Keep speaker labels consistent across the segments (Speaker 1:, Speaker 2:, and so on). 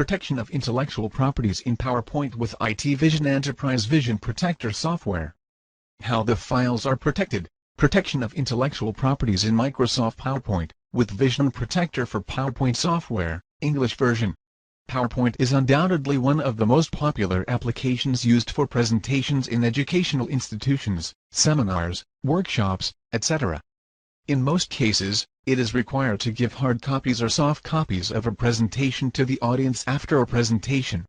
Speaker 1: Protection of intellectual properties in PowerPoint with IT Vision Enterprise VisionProtector software. How the files are protected. Protection of intellectual properties in Microsoft PowerPoint with VisionProtector for PowerPoint software, English version. PowerPoint is undoubtedly one of the most popular applications used for presentations in educational institutions, seminars, workshops, etc. In most cases, it is required to give hard copies or soft copies of a presentation to the audience after a presentation.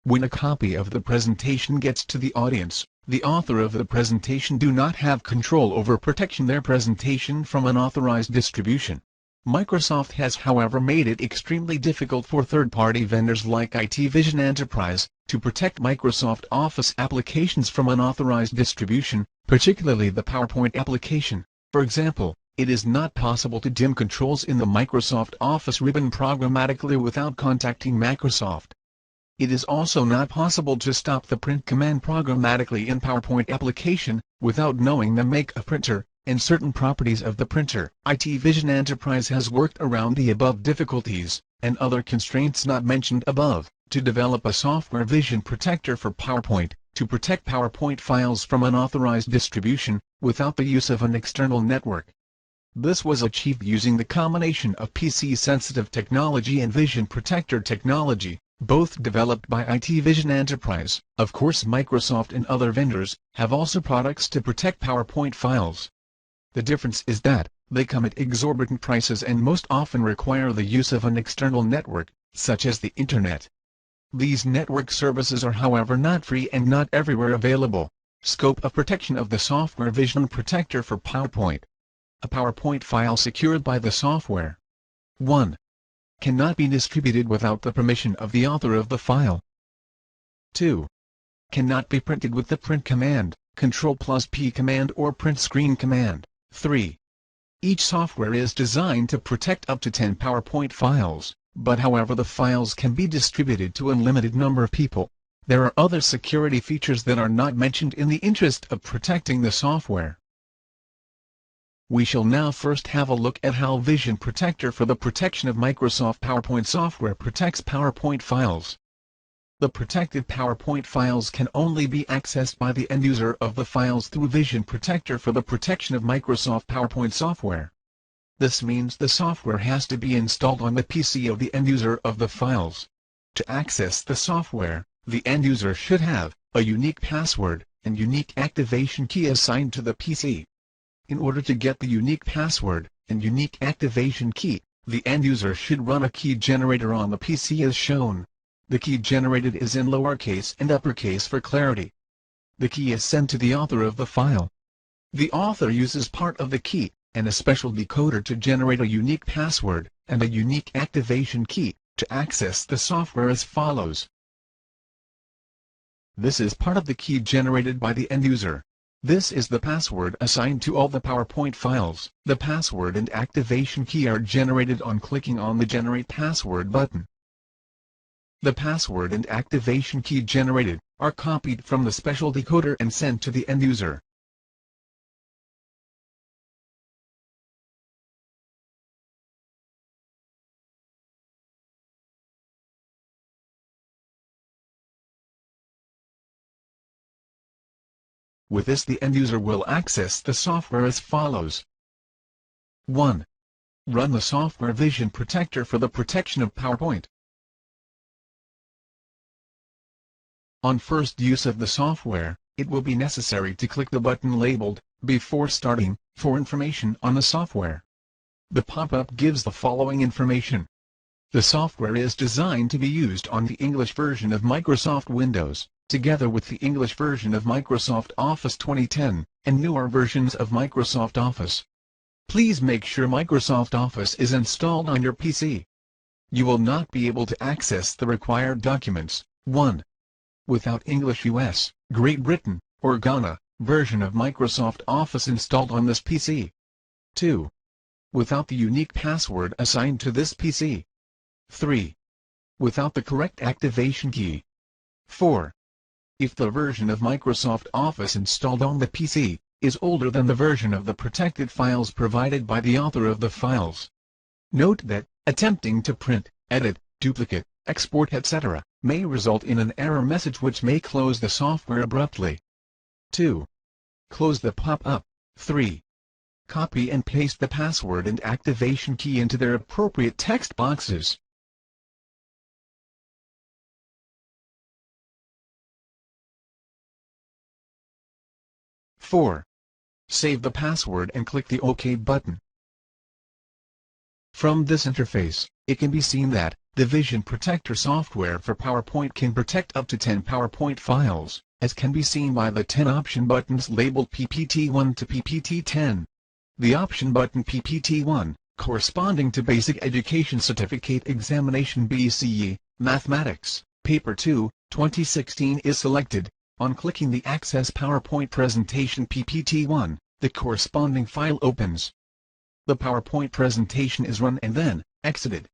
Speaker 1: When a copy of the presentation gets to the audience, the author of the presentation do not have control over protecting their presentation from unauthorized distribution. Microsoft has however made it extremely difficult for third-party vendors like IT Vision Enterprise to protect Microsoft Office applications from unauthorized distribution, particularly the PowerPoint application. For example, it is not possible to dim controls in the Microsoft Office ribbon programmatically without contacting Microsoft. It is also not possible to stop the print command programmatically in PowerPoint application without knowing the make of printer and certain properties of the printer. IT Vision Enterprise has worked around the above difficulties and other constraints not mentioned above to develop a software VisionProtector for PowerPoint to protect PowerPoint files from unauthorized distribution without the use of an external network. This was achieved using the combination of PC-sensitive technology and VisionProtector technology, both developed by IT Vision Enterprise. Of course, Microsoft and other vendors have also products to protect PowerPoint files. The difference is that they come at exorbitant prices and most often require the use of an external network, such as the Internet. These network services are however not free and not everywhere available. Scope of protection of the software VisionProtector for PowerPoint. A PowerPoint file secured by the software. 1. Cannot be distributed without the permission of the author of the file. 2. Cannot be printed with the print command, Ctrl+P command or print screen command. 3. Each software is designed to protect up to 10 PowerPoint files, but however the files can be distributed to an unlimited number of people. There are other security features that are not mentioned in the interest of protecting the software. We shall now first have a look at how VisionProtector for the protection of Microsoft PowerPoint software protects PowerPoint files. The protected PowerPoint files can only be accessed by the end user of the files through VisionProtector for the protection of Microsoft PowerPoint software. This means the software has to be installed on the PC of the end user of the files. To access the software, the end user should have a unique password and unique activation key assigned to the PC. In order to get the unique password and unique activation key, the end user should run a key generator on the PC as shown. The key generated is in lowercase and uppercase for clarity. The key is sent to the author of the file. The author uses part of the key and a special decoder to generate a unique password and a unique activation key to access the software as follows. This is part of the key generated by the end user. This is the password assigned to all the PowerPoint files. The password and activation key are generated on clicking on the Generate Password button. The password and activation key generated are copied from the special decoder and sent to the end user. With this, the end user will access the software as follows. 1. Run the software VisionProtector for the protection of PowerPoint. On first use of the software, it will be necessary to click the button labeled Before Starting for information on the software. The pop-up gives the following information. The software is designed to be used on the English version of Microsoft Windows, together with the English version of Microsoft Office 2010, and newer versions of Microsoft Office. Please make sure Microsoft Office is installed on your PC. You will not be able to access the required documents. 1. Without English US, Great Britain, or Ghana version of Microsoft Office installed on this PC. 2. Without the unique password assigned to this PC. 3. Without the correct activation key. 4. If the version of Microsoft Office installed on the PC is older than the version of the protected files provided by the author of the files. Note that attempting to print, edit, duplicate, export etc., may result in an error message which may close the software abruptly. 2. Close the pop-up. 3. Copy and paste the password and activation key into their appropriate text boxes. Four. Save the password and click the OK button. From this interface, it can be seen that the VisionProtector software for PowerPoint can protect up to 10 PowerPoint files, as can be seen by the 10 option buttons labeled PPT1 to PPT10. The option button PPT1, corresponding to Basic Education Certificate Examination BCE, Mathematics, Paper 2, 2016 is selected. On clicking the Access PowerPoint Presentation PPT1, the corresponding file opens. The PowerPoint presentation is run and then exited.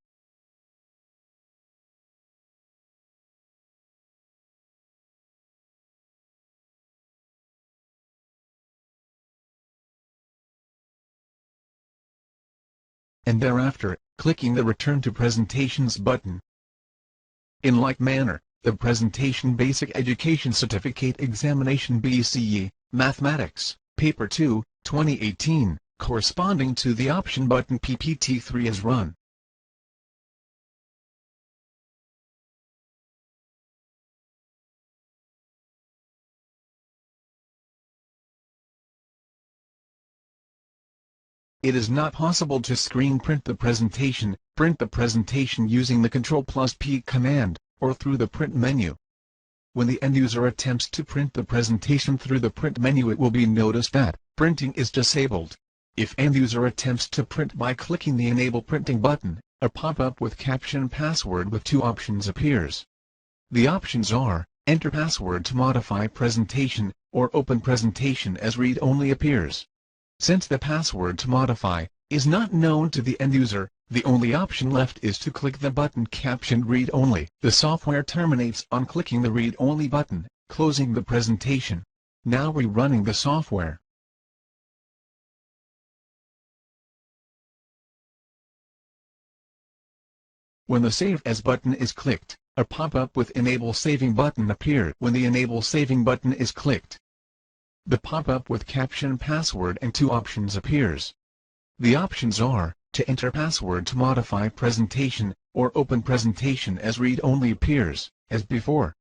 Speaker 1: And thereafter, clicking the Return to Presentations button. In like manner, the Presentation Basic Education Certificate Examination BCE, Mathematics, Paper 2, 2018, corresponding to the option button PPT3 is run. It is not possible to screen print the presentation using the Ctrl+P command, or through the print menu. When the end user attempts to print the presentation through the print menu, it will be noticed that printing is disabled. If end user attempts to print by clicking the Enable Printing button, a pop-up with caption password with two options appears. The options are, enter password to modify presentation, or open presentation as read-only appears. Since the password to modify is not known to the end user, the only option left is to click the button captioned Read Only. The software terminates on clicking the Read Only button, closing the presentation. Now rerunning the software. When the Save As button is clicked, a pop-up with Enable Saving button appears. When the Enable Saving button is clicked, the pop-up with caption password and two options appears. The options are, to enter password to modify presentation, or open presentation as read-only appears, as before.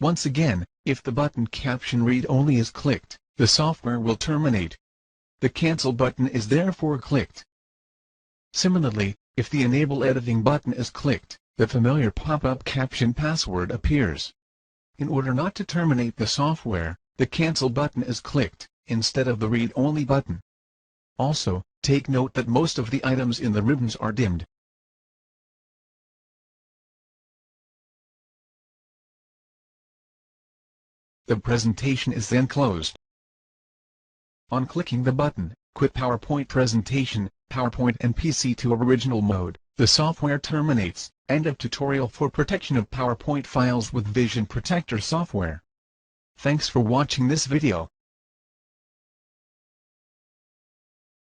Speaker 1: Once again, if the button caption read-only is clicked, the software will terminate. The Cancel button is therefore clicked. Similarly, if the Enable Editing button is clicked, the familiar pop-up caption password appears. In order not to terminate the software, the Cancel button is clicked, instead of the Read Only button. Also, take note that most of the items in the ribbons are dimmed. The presentation is then closed. On clicking the button, Quit PowerPoint Presentation, PowerPoint and PC to original mode, the software terminates. End of tutorial for protection of PowerPoint files with VisionProtector software. Thanks for watching this video.